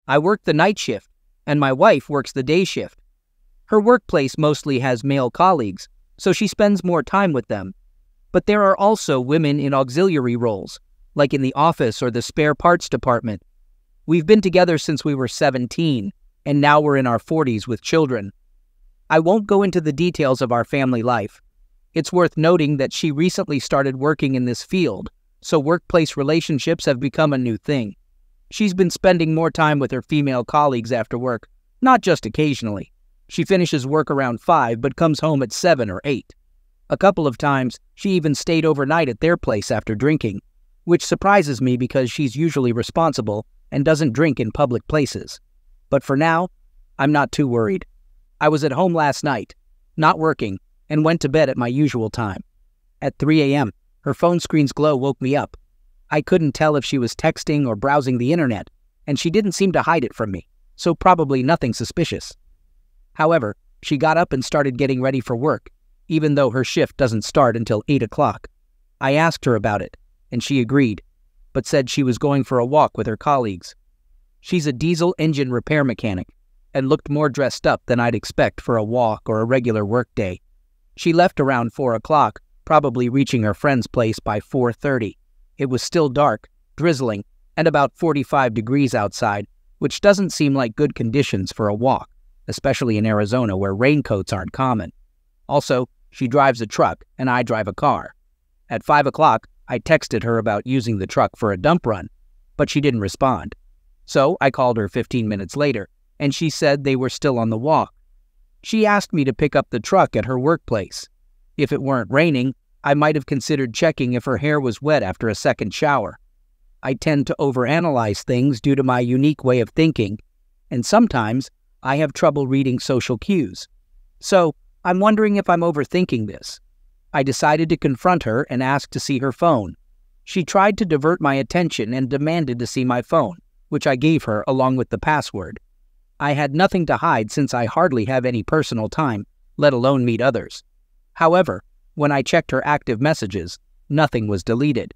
I work the night shift, and my wife works the day shift. Her workplace mostly has male colleagues, so she spends more time with them. But there are also women in auxiliary roles, like in the office or the spare parts department. We've been together since we were 17, and now we're in our 40s with children. I won't go into the details of our family life. It's worth noting that she recently started working in this field, so workplace relationships have become a new thing. She's been spending more time with her female colleagues after work, not just occasionally. She finishes work around 5 but comes home at 7 or 8. A couple of times, she even stayed overnight at their place after drinking, which surprises me because she's usually responsible and doesn't drink in public places. But for now, I'm not too worried. I was at home last night, not working, and went to bed at my usual time. At 3 a.m., her phone screen's glow woke me up. I couldn't tell if she was texting or browsing the internet, and she didn't seem to hide it from me, so probably nothing suspicious. However, she got up and started getting ready for work, even though her shift doesn't start until 8 o'clock. I asked her about it, and she agreed, but said she was going for a walk with her colleagues. She's a diesel engine repair mechanic, and looked more dressed up than I'd expect for a walk or a regular work day. She left around 4 o'clock, probably reaching her friend's place by 4:30. It was still dark, drizzling, and about 45 degrees outside, which doesn't seem like good conditions for a walk, especially in Arizona where raincoats aren't common. Also, she drives a truck and I drive a car. At 5 o'clock, I texted her about using the truck for a dump run, but she didn't respond. So I called her 15 minutes later, and she said they were still on the walk. She asked me to pick up the truck at her workplace. If it weren't raining, I might have considered checking if her hair was wet after a second shower. I tend to overanalyze things due to my unique way of thinking, and sometimes I have trouble reading social cues. So, I'm wondering if I'm overthinking this. I decided to confront her and ask to see her phone. She tried to divert my attention and demanded to see my phone, which I gave her along with the password. I had nothing to hide since I hardly have any personal time, let alone meet others. However, when I checked her active messages, nothing was deleted.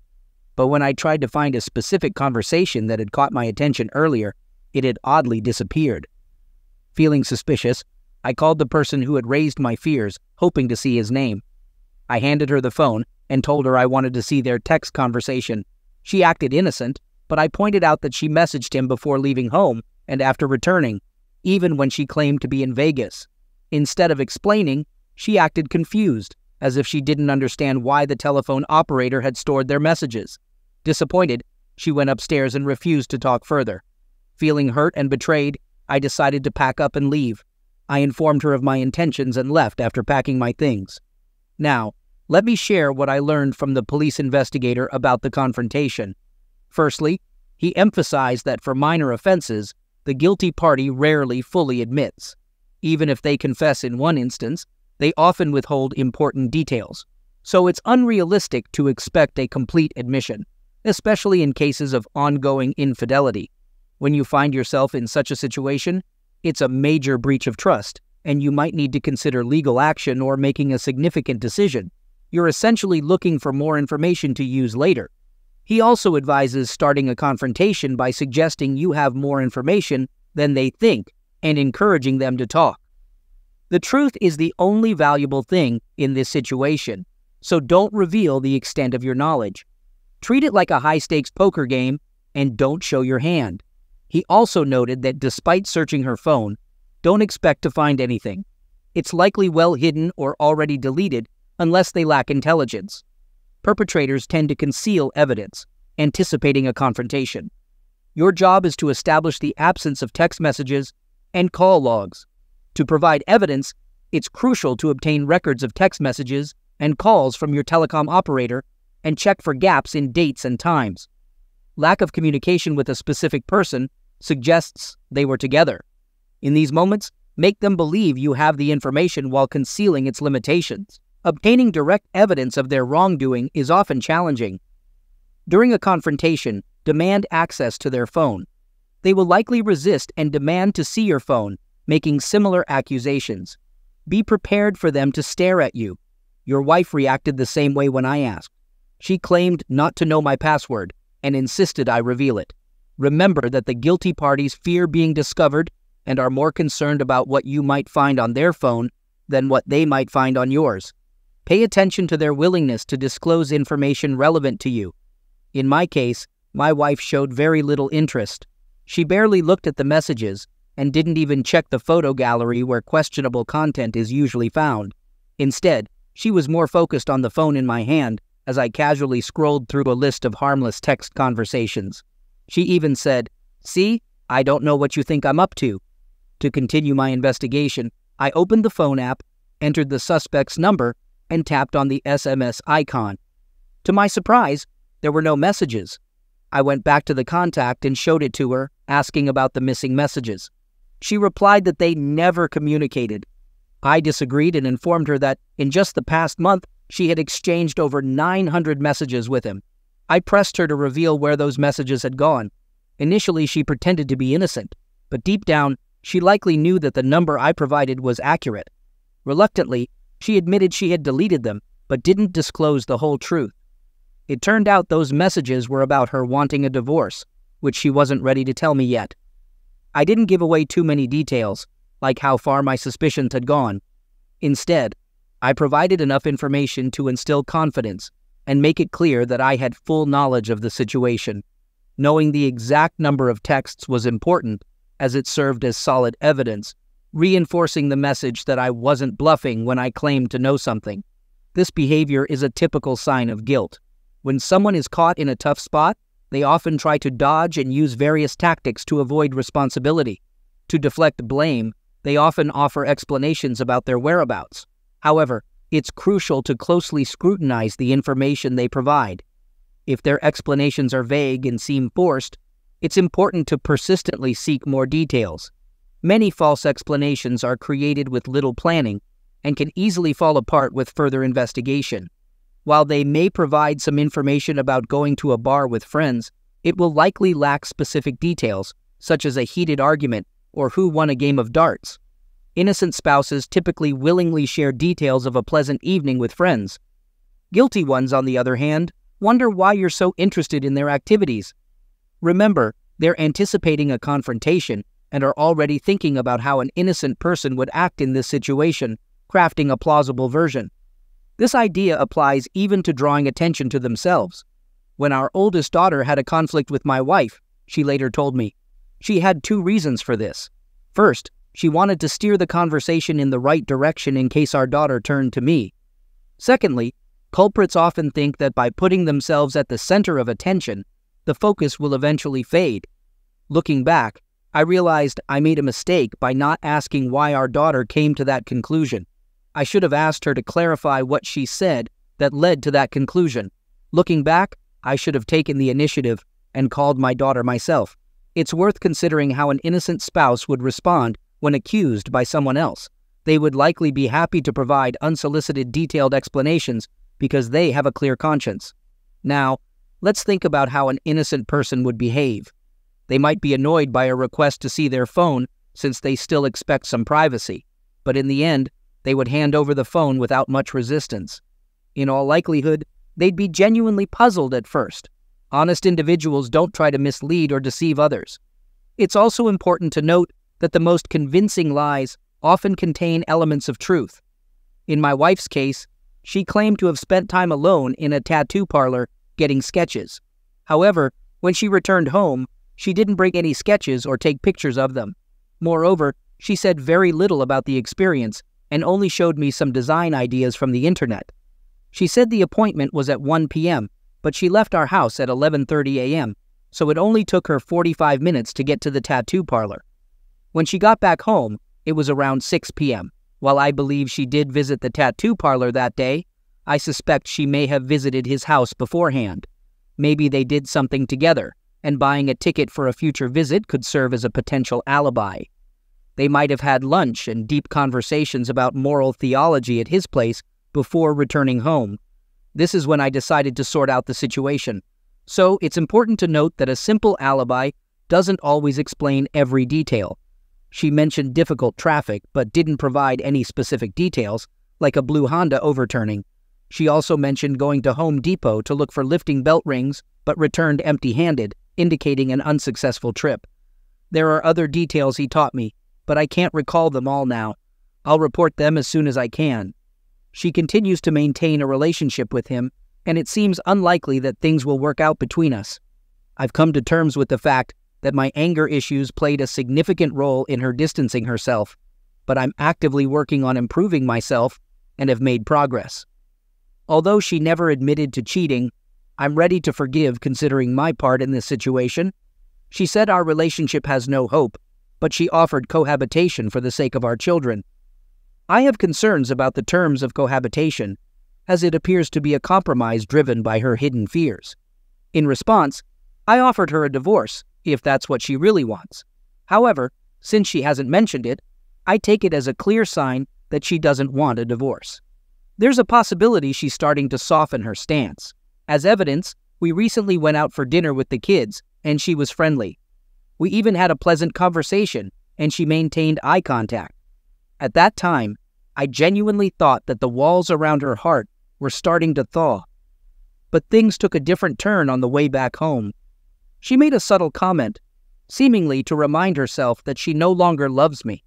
But when I tried to find a specific conversation that had caught my attention earlier, it had oddly disappeared. Feeling suspicious, I called the person who had raised my fears, hoping to see his name. I handed her the phone and told her I wanted to see their text conversation. She acted innocent, but I pointed out that she messaged him before leaving home and after returning, even when she claimed to be in Vegas. Instead of explaining, she acted confused, as if she didn't understand why the telephone operator had stored their messages. Disappointed, she went upstairs and refused to talk further. Feeling hurt and betrayed, I decided to pack up and leave. I informed her of my intentions and left after packing my things. Now, let me share what I learned from the police investigator about the confrontation. Firstly, he emphasized that for minor offenses, the guilty party rarely fully admits. Even if they confess in one instance, they often withhold important details. So it's unrealistic to expect a complete admission, especially in cases of ongoing infidelity. When you find yourself in such a situation, it's a major breach of trust, and you might need to consider legal action or making a significant decision. You're essentially looking for more information to use later. He also advises starting a confrontation by suggesting you have more information than they think and encouraging them to talk. The truth is the only valuable thing in this situation, so don't reveal the extent of your knowledge. Treat it like a high-stakes poker game and don't show your hand. He also noted that despite searching her phone, don't expect to find anything. It's likely well hidden or already deleted unless they lack intelligence. Perpetrators tend to conceal evidence, anticipating a confrontation. Your job is to establish the absence of text messages and call logs. To provide evidence, it's crucial to obtain records of text messages and calls from your telecom operator and check for gaps in dates and times. Lack of communication with a specific person suggests they were together. In these moments, make them believe you have the information while concealing its limitations. Obtaining direct evidence of their wrongdoing is often challenging. During a confrontation, demand access to their phone. They will likely resist and demand to see your phone, making similar accusations. Be prepared for them to stare at you. Your wife reacted the same way when I asked. She claimed not to know my password and insisted I reveal it. Remember that the guilty parties fear being discovered and are more concerned about what you might find on their phone than what they might find on yours. Pay attention to their willingness to disclose information relevant to you. In my case, my wife showed very little interest. She barely looked at the messages and didn't even check the photo gallery where questionable content is usually found. Instead, she was more focused on the phone in my hand as I casually scrolled through a list of harmless text conversations. She even said, "See, I don't know what you think I'm up to." To continue my investigation, I opened the phone app, entered the suspect's number, and tapped on the SMS icon. To my surprise, there were no messages. I went back to the contact and showed it to her, asking about the missing messages. She replied that they never communicated. I disagreed and informed her that in just the past month, she had exchanged over 900 messages with him. I pressed her to reveal where those messages had gone. Initially, she pretended to be innocent, but deep down, she likely knew that the number I provided was accurate. Reluctantly, she admitted she had deleted them, but didn't disclose the whole truth. It turned out those messages were about her wanting a divorce, which she wasn't ready to tell me yet. I didn't give away too many details, like how far my suspicions had gone. Instead, I provided enough information to instill confidence and make it clear that I had full knowledge of the situation. Knowing the exact number of texts was important, as it served as solid evidence, reinforcing the message that I wasn't bluffing when I claimed to know something. This behavior is a typical sign of guilt. When someone is caught in a tough spot, they often try to dodge and use various tactics to avoid responsibility. To deflect blame, they often offer explanations about their whereabouts. However, it's crucial to closely scrutinize the information they provide. If their explanations are vague and seem forced, it's important to persistently seek more details. Many false explanations are created with little planning and can easily fall apart with further investigation. While they may provide some information about going to a bar with friends, it will likely lack specific details, such as a heated argument or who won a game of darts. Innocent spouses typically willingly share details of a pleasant evening with friends. Guilty ones, on the other hand, wonder why you're so interested in their activities. Remember, they're anticipating a confrontation and are already thinking about how an innocent person would act in this situation, crafting a plausible version. This idea applies even to drawing attention to themselves. When our oldest daughter had a conflict with my wife, she later told me, she had two reasons for this. First, she wanted to steer the conversation in the right direction in case our daughter turned to me. Secondly, culprits often think that by putting themselves at the center of attention, the focus will eventually fade. Looking back, I realized I made a mistake by not asking why our daughter came to that conclusion. I should have asked her to clarify what she said that led to that conclusion. Looking back, I should have taken the initiative and called my daughter myself. It's worth considering how an innocent spouse would respond when accused by someone else. They would likely be happy to provide unsolicited detailed explanations because they have a clear conscience. Now, let's think about how an innocent person would behave. They might be annoyed by a request to see their phone since they still expect some privacy, but in the end, they would hand over the phone without much resistance. In all likelihood, they'd be genuinely puzzled at first. Honest individuals don't try to mislead or deceive others. It's also important to note that the most convincing lies often contain elements of truth. In my wife's case, she claimed to have spent time alone in a tattoo parlor getting sketches. However, when she returned home, she didn't bring any sketches or take pictures of them. Moreover, she said very little about the experience and only showed me some design ideas from the internet. She said the appointment was at 1 p.m., but she left our house at 11:30 a.m., so it only took her 45 minutes to get to the tattoo parlor. When she got back home, it was around 6 p.m. While I believe she did visit the tattoo parlor that day, I suspect she may have visited his house beforehand. Maybe they did something together, and buying a ticket for a future visit could serve as a potential alibi. They might have had lunch and deep conversations about moral theology at his place before returning home. This is when I decided to sort out the situation. So it's important to note that a simple alibi doesn't always explain every detail. She mentioned difficult traffic but didn't provide any specific details, like a blue Honda overturning. She also mentioned going to Home Depot to look for lifting belt rings but returned empty-handed, indicating an unsuccessful trip. There are other details he taught me, but I can't recall them all now. I'll report them as soon as I can. She continues to maintain a relationship with him, and it seems unlikely that things will work out between us. I've come to terms with the fact that my anger issues played a significant role in her distancing herself, but I'm actively working on improving myself and have made progress. Although she never admitted to cheating, I'm ready to forgive considering my part in this situation. She said our relationship has no hope, but she offered cohabitation for the sake of our children. I have concerns about the terms of cohabitation, as it appears to be a compromise driven by her hidden fears. In response, I offered her a divorce, if that's what she really wants. However, since she hasn't mentioned it, I take it as a clear sign that she doesn't want a divorce. There's a possibility she's starting to soften her stance. As evidence, we recently went out for dinner with the kids, and she was friendly. We even had a pleasant conversation, and she maintained eye contact. At that time, I genuinely thought that the walls around her heart were starting to thaw. But things took a different turn on the way back home. She made a subtle comment, seemingly to remind herself that she no longer loves me.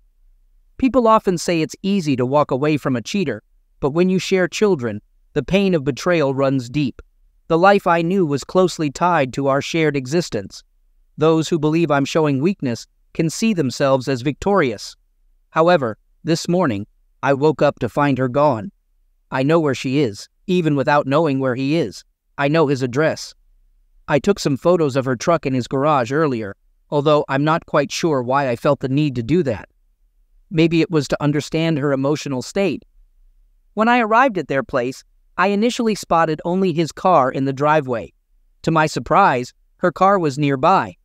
People often say it's easy to walk away from a cheater, but when you share children, the pain of betrayal runs deep. The life I knew was closely tied to our shared existence. Those who believe I'm showing weakness can see themselves as victorious. However, this morning, I woke up to find her gone. I know where she is, even without knowing where he is. I know his address. I took some photos of her truck in his garage earlier, although I'm not quite sure why I felt the need to do that. Maybe it was to understand her emotional state. When I arrived at their place, I initially spotted only his car in the driveway. To my surprise, her car was nearby.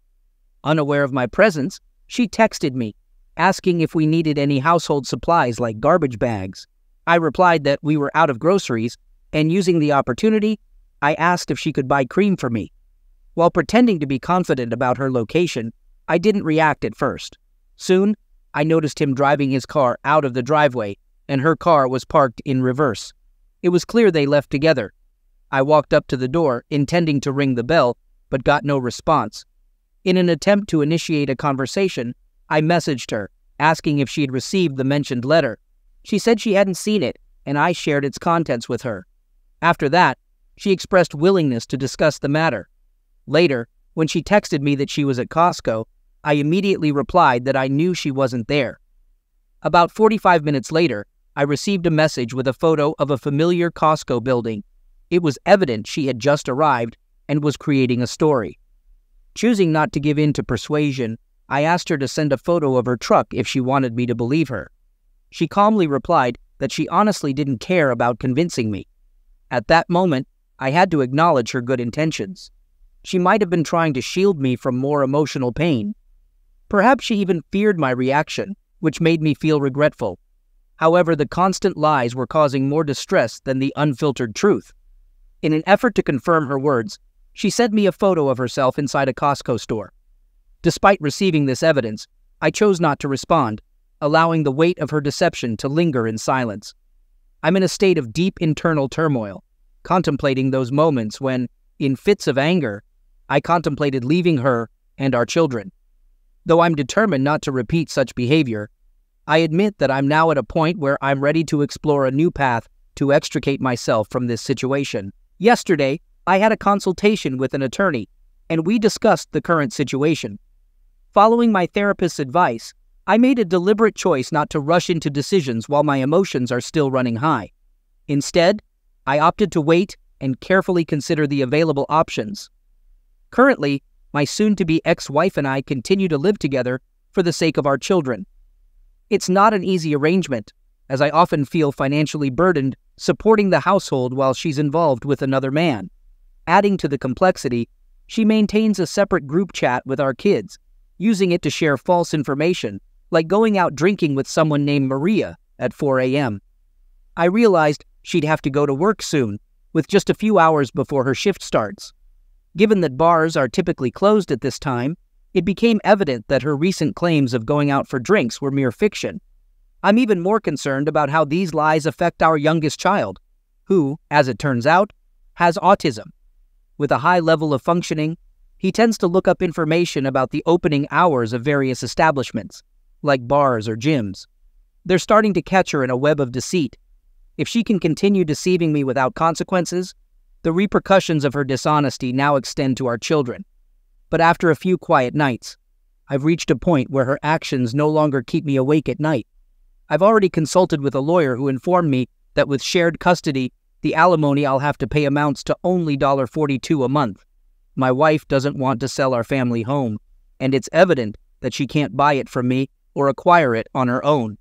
Unaware of my presence, she texted me, asking if we needed any household supplies like garbage bags. I replied that we were out of groceries, and using the opportunity, I asked if she could buy cream for me. While pretending to be confident about her location, I didn't react at first. Soon, I noticed him driving his car out of the driveway, and her car was parked in reverse. It was clear they left together. I walked up to the door, intending to ring the bell, but got no response. In an attempt to initiate a conversation, I messaged her, asking if she had received the mentioned letter. She said she hadn't seen it, and I shared its contents with her. After that, she expressed willingness to discuss the matter. Later, when she texted me that she was at Costco, I immediately replied that I knew she wasn't there. About 45 minutes later, I received a message with a photo of a familiar Costco building. It was evident she had just arrived and was creating a story. Choosing not to give in to persuasion, I asked her to send a photo of her truck if she wanted me to believe her. She calmly replied that she honestly didn't care about convincing me. At that moment, I had to acknowledge her good intentions. She might have been trying to shield me from more emotional pain. Perhaps she even feared my reaction, which made me feel regretful. However, the constant lies were causing more distress than the unfiltered truth. In an effort to confirm her words, she sent me a photo of herself inside a Costco store. Despite receiving this evidence, I chose not to respond, allowing the weight of her deception to linger in silence. I'm in a state of deep internal turmoil, contemplating those moments when, in fits of anger, I contemplated leaving her and our children. Though I'm determined not to repeat such behavior, I admit that I'm now at a point where I'm ready to explore a new path to extricate myself from this situation. Yesterday, I had a consultation with an attorney, and we discussed the current situation. Following my therapist's advice, I made a deliberate choice not to rush into decisions while my emotions are still running high. Instead, I opted to wait and carefully consider the available options. Currently, my soon-to-be ex-wife and I continue to live together for the sake of our children. It's not an easy arrangement, as I often feel financially burdened supporting the household while she's involved with another man. Adding to the complexity, she maintains a separate group chat with our kids, using it to share false information, like going out drinking with someone named Maria at 4 a.m. I realized she'd have to go to work soon, with just a few hours before her shift starts. Given that bars are typically closed at this time, it became evident that her recent claims of going out for drinks were mere fiction. I'm even more concerned about how these lies affect our youngest child, who, as it turns out, has autism. With a high level of functioning, He tends to look up information about the opening hours of various establishments, like bars or gyms. They're starting to catch her in a web of deceit. If she can continue deceiving me without consequences, the repercussions of her dishonesty now extend to our children. But after a few quiet nights, I've reached a point where her actions no longer keep me awake at night. I've already consulted with a lawyer who informed me that with shared custody, the alimony I'll have to pay amounts to only $42 a month. My wife doesn't want to sell our family home, and it's evident that she can't buy it from me or acquire it on her own.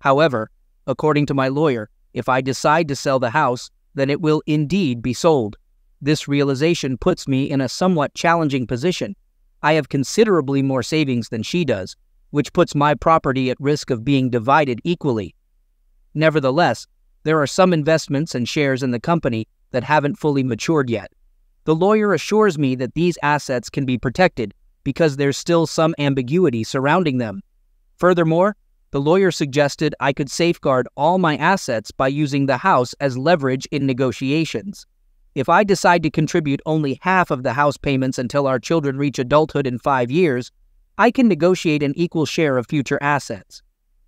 However, according to my lawyer, if I decide to sell the house, then it will indeed be sold. This realization puts me in a somewhat challenging position. I have considerably more savings than she does, which puts my property at risk of being divided equally. Nevertheless, there are some investments and shares in the company that haven't fully matured yet. The lawyer assures me that these assets can be protected because there's still some ambiguity surrounding them. Furthermore, the lawyer suggested I could safeguard all my assets by using the house as leverage in negotiations. If I decide to contribute only half of the house payments until our children reach adulthood in 5 years, I can negotiate an equal share of future assets.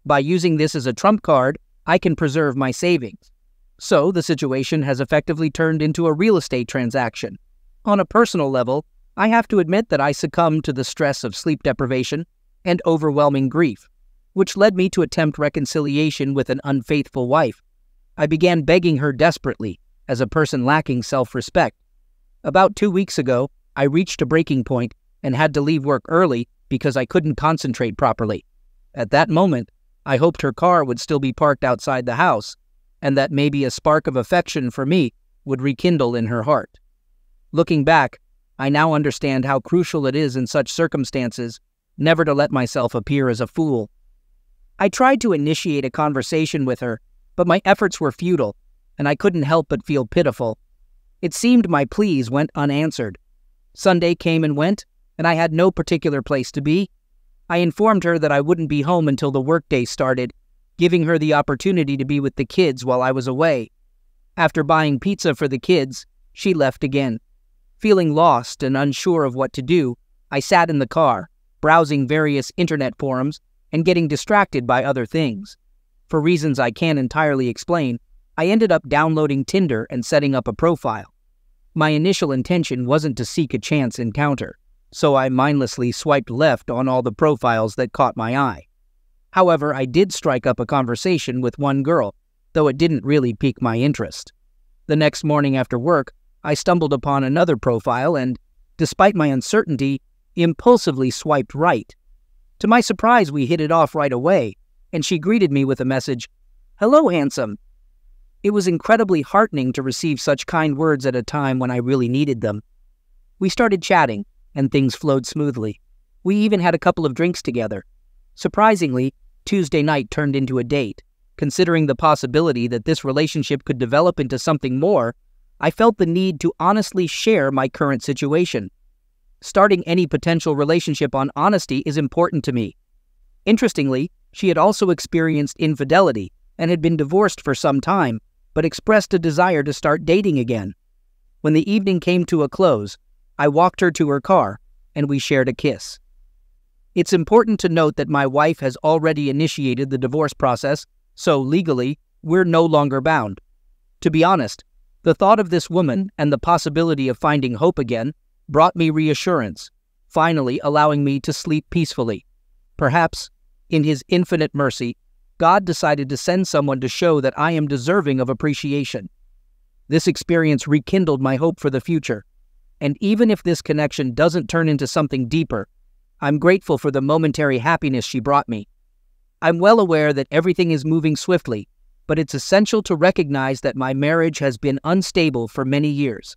By using this as a trump card, I can preserve my savings. So the situation has effectively turned into a real estate transaction. On a personal level, I have to admit that I succumbed to the stress of sleep deprivation and overwhelming grief, which led me to attempt reconciliation with an unfaithful wife. I began begging her desperately, as a person lacking self-respect. About 2 weeks ago, I reached a breaking point and had to leave work early because I couldn't concentrate properly. At that moment, I hoped her car would still be parked outside the house, and that maybe a spark of affection for me would rekindle in her heart. Looking back, I now understand how crucial it is in such circumstances never to let myself appear as a fool. I tried to initiate a conversation with her, but my efforts were futile, and I couldn't help but feel pitiful. It seemed my pleas went unanswered. Sunday came and went, and I had no particular place to be. I informed her that I wouldn't be home until the workday started, giving her the opportunity to be with the kids while I was away. After buying pizza for the kids, she left again. Feeling lost and unsure of what to do, I sat in the car, browsing various internet forums and getting distracted by other things. For reasons I can't entirely explain, I ended up downloading Tinder and setting up a profile. My initial intention wasn't to seek a chance encounter, so I mindlessly swiped left on all the profiles that caught my eye. However, I did strike up a conversation with one girl, though it didn't really pique my interest. The next morning after work, I stumbled upon another profile and, despite my uncertainty, impulsively swiped right. To my surprise, we hit it off right away, and she greeted me with a message, "Hello, handsome." It was incredibly heartening to receive such kind words at a time when I really needed them. We started chatting, and things flowed smoothly. We even had a couple of drinks together. Surprisingly, Tuesday night turned into a date. Considering the possibility that this relationship could develop into something more, I felt the need to honestly share my current situation. Starting any potential relationship on honesty is important to me. Interestingly, she had also experienced infidelity and had been divorced for some time, but expressed a desire to start dating again. When the evening came to a close, I walked her to her car, and we shared a kiss. It's important to note that my wife has already initiated the divorce process, so legally, we're no longer bound. To be honest, the thought of this woman and the possibility of finding hope again brought me reassurance, finally allowing me to sleep peacefully. Perhaps, in His infinite mercy, God decided to send someone to show that I am deserving of appreciation. This experience rekindled my hope for the future, and even if this connection doesn't turn into something deeper, I'm grateful for the momentary happiness she brought me. I'm well aware that everything is moving swiftly, but it's essential to recognize that my marriage has been unstable for many years.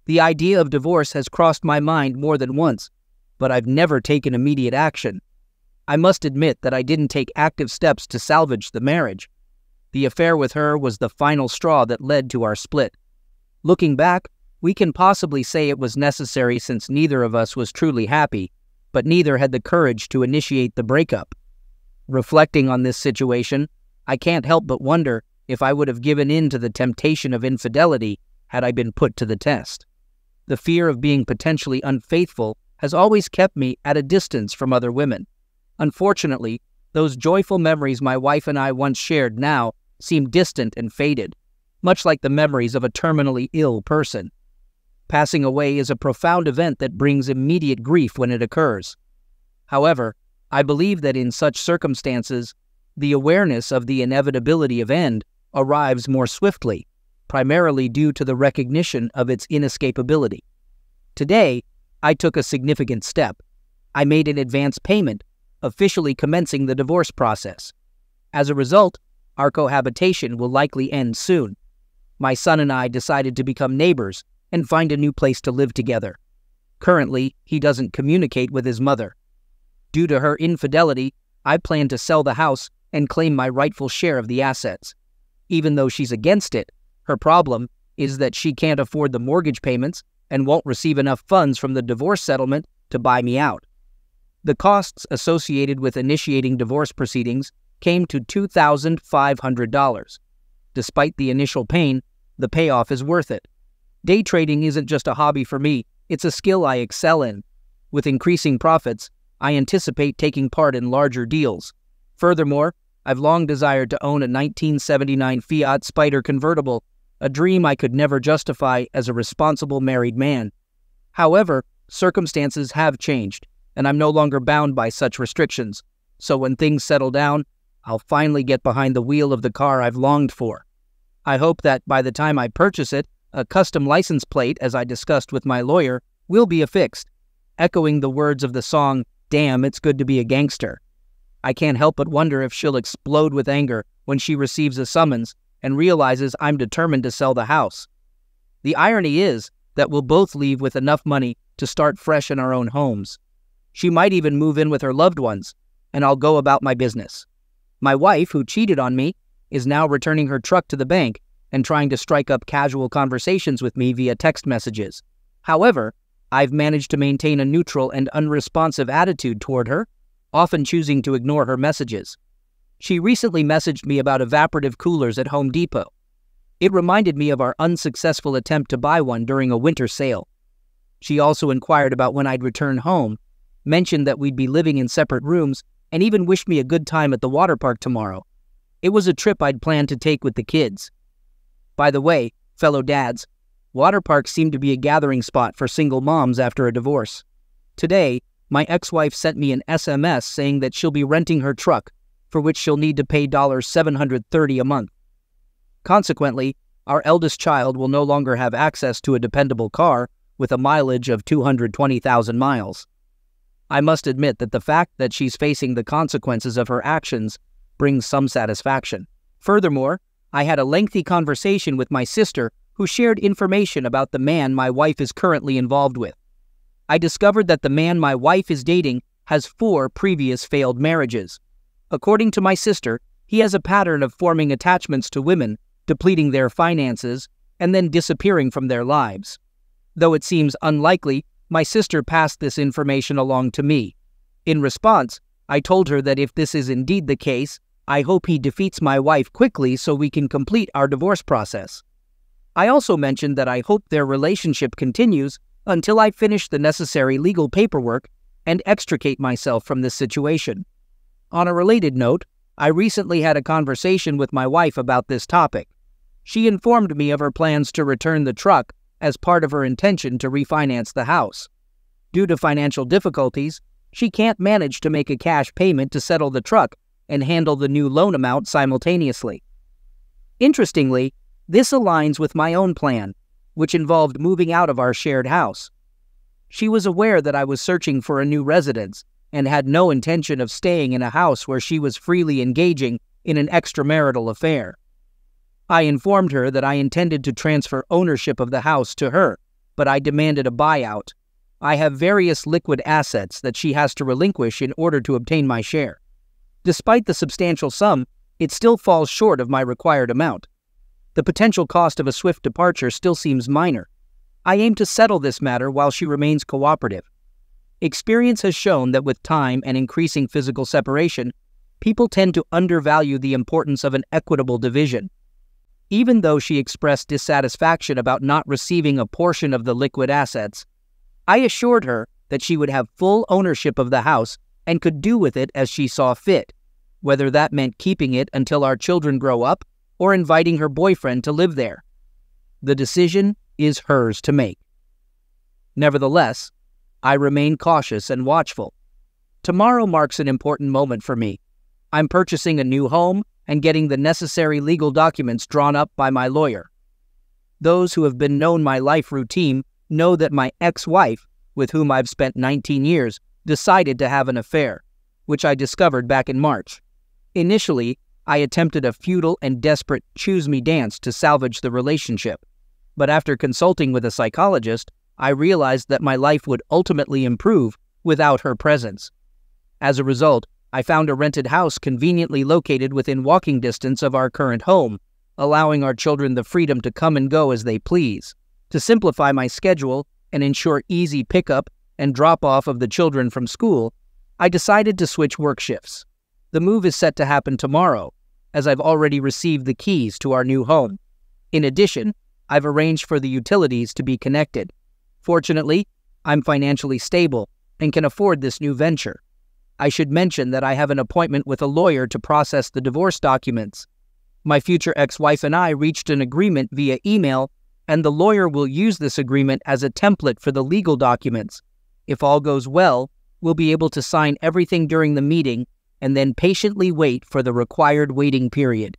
The idea of divorce has crossed my mind more than once, but I've never taken immediate action. I must admit that I didn't take active steps to salvage the marriage. The affair with her was the final straw that led to our split. Looking back, we can possibly say it was necessary since neither of us was truly happy, but neither had the courage to initiate the breakup. Reflecting on this situation, I can't help but wonder if I would have given in to the temptation of infidelity had I been put to the test. The fear of being potentially unfaithful has always kept me at a distance from other women. Unfortunately, those joyful memories my wife and I once shared now seem distant and faded, much like the memories of a terminally ill person. Passing away is a profound event that brings immediate grief when it occurs. However, I believe that in such circumstances, the awareness of the inevitability of end arrives more swiftly, primarily due to the recognition of its inescapability. Today, I took a significant step. I made an advance payment, officially commencing the divorce process. As a result, our cohabitation will likely end soon. My son and I decided to become neighbors and find a new place to live together. Currently, he doesn't communicate with his mother. Due to her infidelity, I plan to sell the house and claim my rightful share of the assets. Even though she's against it, her problem is that she can't afford the mortgage payments and won't receive enough funds from the divorce settlement to buy me out. The costs associated with initiating divorce proceedings came to $2,500. Despite the initial pain, the payoff is worth it. Day trading isn't just a hobby for me, it's a skill I excel in. With increasing profits, I anticipate taking part in larger deals. Furthermore, I've long desired to own a 1979 Fiat Spider convertible, a dream I could never justify as a responsible married man. However, circumstances have changed, and I'm no longer bound by such restrictions. So when things settle down, I'll finally get behind the wheel of the car I've longed for. I hope that by the time I purchase it, a custom license plate, as I discussed with my lawyer, will be affixed, echoing the words of the song, "Damn, It's Good to Be a Gangster." I can't help but wonder if she'll explode with anger when she receives a summons and realizes I'm determined to sell the house. The irony is that we'll both leave with enough money to start fresh in our own homes. She might even move in with her loved ones, and I'll go about my business. My wife, who cheated on me, is now returning her truck to the bank and trying to strike up casual conversations with me via text messages. However, I've managed to maintain a neutral and unresponsive attitude toward her, often choosing to ignore her messages. She recently messaged me about evaporative coolers at Home Depot. It reminded me of our unsuccessful attempt to buy one during a winter sale. She also inquired about when I'd return home, mentioned that we'd be living in separate rooms, and even wished me a good time at the water park tomorrow. It was a trip I'd planned to take with the kids. By the way, fellow dads, water parks seem to be a gathering spot for single moms after a divorce. Today, my ex-wife sent me an SMS saying that she'll be renting her truck, for which she'll need to pay $730 a month. Consequently, our eldest child will no longer have access to a dependable car with a mileage of 220,000 miles. I must admit that the fact that she's facing the consequences of her actions brings some satisfaction. Furthermore, I had a lengthy conversation with my sister who shared information about the man my wife is currently involved with. I discovered that the man my wife is dating has 4 previous failed marriages. According to my sister, he has a pattern of forming attachments to women, depleting their finances, and then disappearing from their lives. Though it seems unlikely, my sister passed this information along to me. In response, I told her that if this is indeed the case, I hope he defeats my wife quickly so we can complete our divorce process. I also mentioned that I hope their relationship continues until I finish the necessary legal paperwork and extricate myself from this situation. On a related note, I recently had a conversation with my wife about this topic. She informed me of her plans to return the truck as part of her intention to refinance the house. Due to financial difficulties, she can't manage to make a cash payment to settle the truck and handle the new loan amount simultaneously. Interestingly, this aligns with my own plan, which involved moving out of our shared house. She was aware that I was searching for a new residence and had no intention of staying in a house where she was freely engaging in an extramarital affair. I informed her that I intended to transfer ownership of the house to her, but I demanded a buyout. I have various liquid assets that she has to relinquish in order to obtain my share. Despite the substantial sum, it still falls short of my required amount. The potential cost of a swift departure still seems minor. I aim to settle this matter while she remains cooperative. Experience has shown that with time and increasing physical separation, people tend to undervalue the importance of an equitable division. Even though she expressed dissatisfaction about not receiving a portion of the liquid assets, I assured her that she would have full ownership of the house and could do with it as she saw fit, whether that meant keeping it until our children grow up or inviting her boyfriend to live there. The decision is hers to make. Nevertheless, I remain cautious and watchful. Tomorrow marks an important moment for me. I'm purchasing a new home and getting the necessary legal documents drawn up by my lawyer. Those who have been known my life routine know that my ex-wife, with whom I've spent 19 years, decided to have an affair, which I discovered back in March. Initially, I attempted a futile and desperate choose-me dance to salvage the relationship, but after consulting with a psychologist, I realized that my life would ultimately improve without her presence. As a result, I found a rented house conveniently located within walking distance of our current home, allowing our children the freedom to come and go as they please. To simplify my schedule and ensure easy pickup and drop-off of the children from school, I decided to switch work shifts. The move is set to happen tomorrow, as I've already received the keys to our new home. In addition, I've arranged for the utilities to be connected. Fortunately, I'm financially stable and can afford this new venture. I should mention that I have an appointment with a lawyer to process the divorce documents. My future ex-wife and I reached an agreement via email, and the lawyer will use this agreement as a template for the legal documents. If all goes well, we'll be able to sign everything during the meeting and then patiently wait for the required waiting period.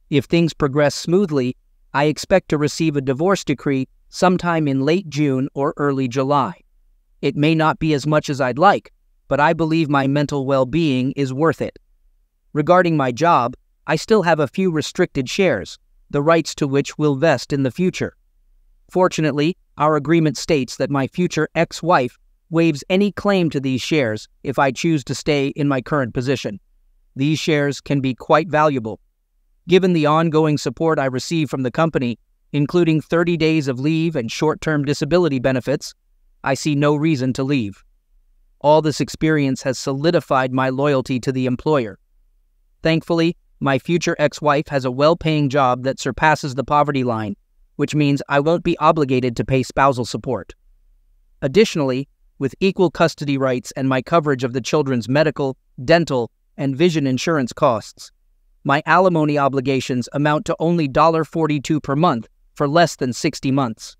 If things progress smoothly, I expect to receive a divorce decree sometime in late June or early July. It may not be as much as I'd like, but I believe my mental well-being is worth it. Regarding my job, I still have a few restricted shares, the rights to which will vest in the future. Fortunately, our agreement states that my future ex-wife waives any claim to these shares if I choose to stay in my current position. These shares can be quite valuable. Given the ongoing support I receive from the company, including 30 days of leave and short-term disability benefits, I see no reason to leave. All this experience has solidified my loyalty to the employer. Thankfully, my future ex-wife has a well-paying job that surpasses the poverty line, which means I won't be obligated to pay spousal support. Additionally, with equal custody rights and my coverage of the children's medical, dental, and vision insurance costs, my alimony obligations amount to only $42 per month for less than 60 months.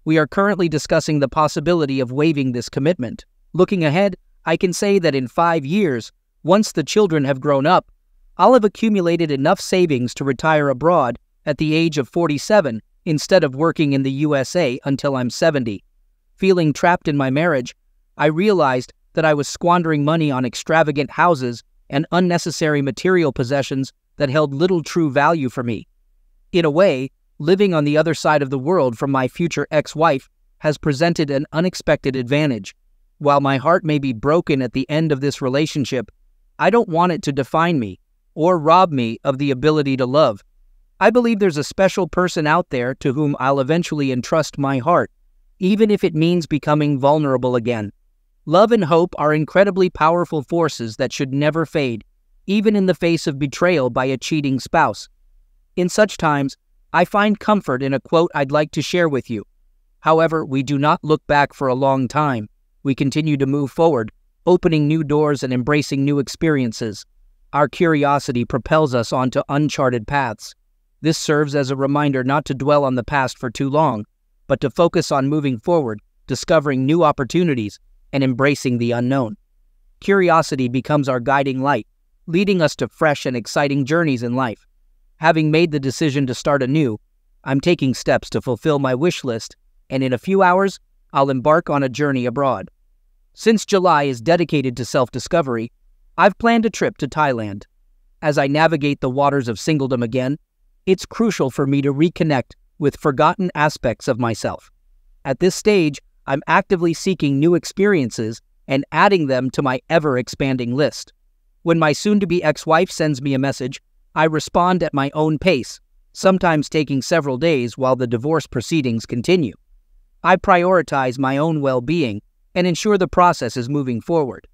We are currently discussing the possibility of waiving this commitment. Looking ahead, I can say that in 5 years, once the children have grown up, I'll have accumulated enough savings to retire abroad at the age of 47 instead of working in the USA until I'm 70. Feeling trapped in my marriage, I realized that I was squandering money on extravagant houses and unnecessary material possessions that held little true value for me. In a way, living on the other side of the world from my future ex-wife has presented an unexpected advantage. While my heart may be broken at the end of this relationship, I don't want it to define me or rob me of the ability to love. I believe there's a special person out there to whom I'll eventually entrust my heart, even if it means becoming vulnerable again. Love and hope are incredibly powerful forces that should never fade, even in the face of betrayal by a cheating spouse. In such times, I find comfort in a quote I'd like to share with you. However, we do not look back for a long time. We continue to move forward, opening new doors and embracing new experiences. Our curiosity propels us onto uncharted paths. This serves as a reminder not to dwell on the past for too long, but to focus on moving forward, discovering new opportunities, and embracing the unknown. Curiosity becomes our guiding light, leading us to fresh and exciting journeys in life. Having made the decision to start anew, I'm taking steps to fulfill my wish list, and in a few hours, I'll embark on a journey abroad. Since July is dedicated to self-discovery, I've planned a trip to Thailand. As I navigate the waters of singledom again, it's crucial for me to reconnect with forgotten aspects of myself. At this stage, I'm actively seeking new experiences and adding them to my ever-expanding list. When my soon-to-be ex-wife sends me a message, I respond at my own pace, sometimes taking several days while the divorce proceedings continue. I prioritize my own well-being and ensure the process is moving forward.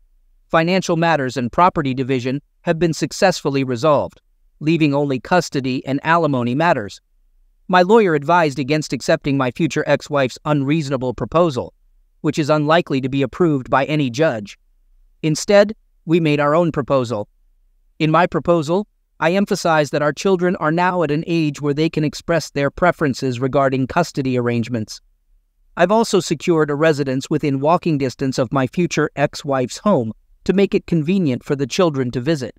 Financial matters and property division have been successfully resolved. leaving only custody and alimony matters. My lawyer advised against accepting my future ex-wife's unreasonable proposal, which is unlikely to be approved by any judge. Instead, we made our own proposal. In my proposal, I emphasize that our children are now at an age where they can express their preferences regarding custody arrangements. I've also secured a residence within walking distance of my future ex-wife's home to make it convenient for the children to visit.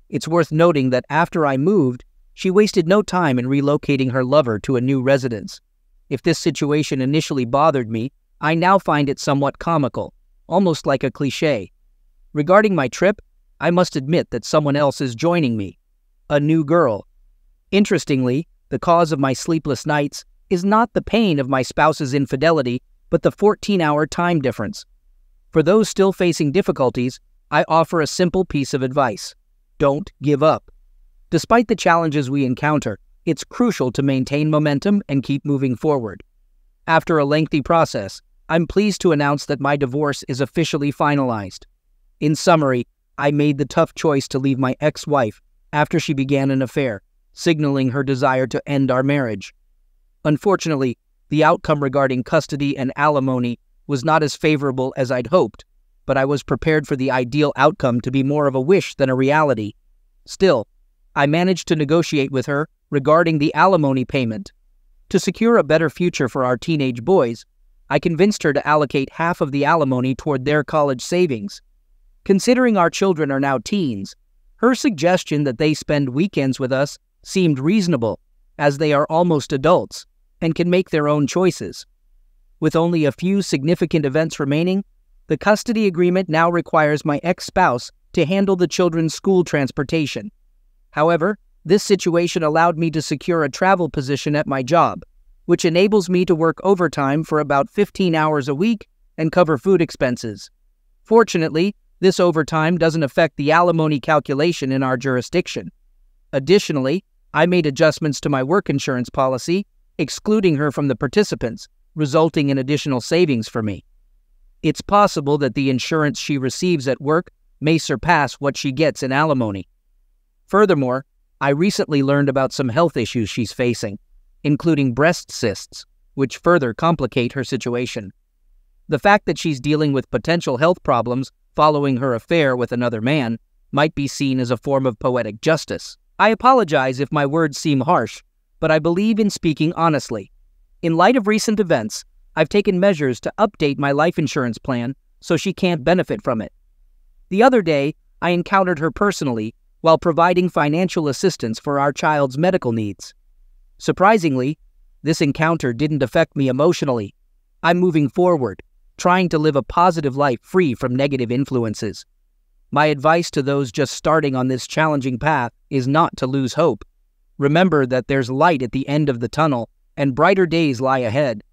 It's worth noting that after I moved, she wasted no time in relocating her lover to a new residence. If this situation initially bothered me, I now find it somewhat comical, almost like a cliché. Regarding my trip, I must admit that someone else is joining me. A new girl. Interestingly, the cause of my sleepless nights is not the pain of my spouse's infidelity, but the 14-hour time difference. For those still facing difficulties, I offer a simple piece of advice. Don't give up. Despite the challenges we encounter, it's crucial to maintain momentum and keep moving forward. After a lengthy process, I'm pleased to announce that my divorce is officially finalized. In summary, I made the tough choice to leave my ex-wife after she began an affair, signaling her desire to end our marriage. Unfortunately, the outcome regarding custody and alimony was not as favorable as I'd hoped, but I was prepared for the ideal outcome to be more of a wish than a reality. Still, I managed to negotiate with her regarding the alimony payment. To secure a better future for our teenage boys, I convinced her to allocate half of the alimony toward their college savings. Considering our children are now teens, her suggestion that they spend weekends with us seemed reasonable, as they are almost adults and can make their own choices. With only a few significant events remaining, the custody agreement now requires my ex-spouse to handle the children's school transportation. However, this situation allowed me to secure a travel position at my job, which enables me to work overtime for about 15 hours a week and cover food expenses. Fortunately, this overtime doesn't affect the alimony calculation in our jurisdiction. Additionally, I made adjustments to my work insurance policy, excluding her from the participants, resulting in additional savings for me. It's possible that the insurance she receives at work may surpass what she gets in alimony. Furthermore, I recently learned about some health issues she's facing, including breast cysts, which further complicate her situation. The fact that she's dealing with potential health problems following her affair with another man might be seen as a form of poetic justice. I apologize if my words seem harsh, but I believe in speaking honestly. In light of recent events, I've taken measures to update my life insurance plan so she can't benefit from it. The other day, I encountered her personally while providing financial assistance for our child's medical needs. Surprisingly, this encounter didn't affect me emotionally. I'm moving forward, trying to live a positive life free from negative influences. My advice to those just starting on this challenging path is not to lose hope. Remember that there's light at the end of the tunnel and brighter days lie ahead.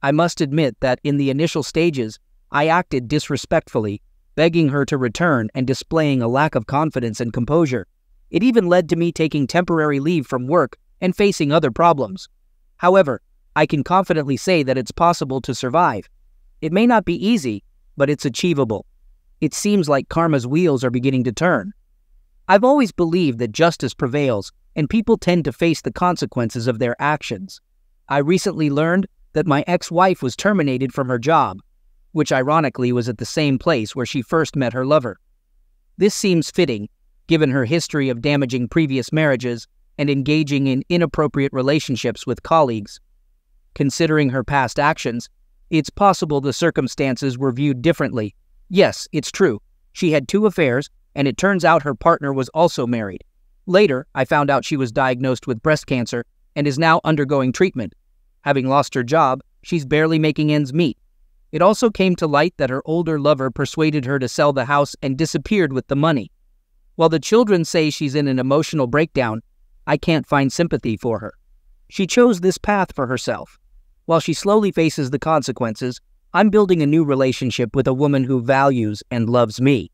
I must admit that in the initial stages, I acted disrespectfully, begging her to return and displaying a lack of confidence and composure. It even led to me taking temporary leave from work and facing other problems. However, I can confidently say that it's possible to survive. It may not be easy, but it's achievable. It seems like karma's wheels are beginning to turn. I've always believed that justice prevails and people tend to face the consequences of their actions. I recently learned that my ex-wife was terminated from her job, which ironically was at the same place where she first met her lover. This seems fitting, given her history of damaging previous marriages and engaging in inappropriate relationships with colleagues. Considering her past actions, it's possible the circumstances were viewed differently. Yes, it's true. She had 2 affairs, and it turns out her partner was also married. Later, I found out she was diagnosed with breast cancer and is now undergoing treatment. Having lost her job, she's barely making ends meet. It also came to light that her older lover persuaded her to sell the house and disappeared with the money. While the children say she's in an emotional breakdown, I can't find sympathy for her. She chose this path for herself. While she slowly faces the consequences, I'm building a new relationship with a woman who values and loves me.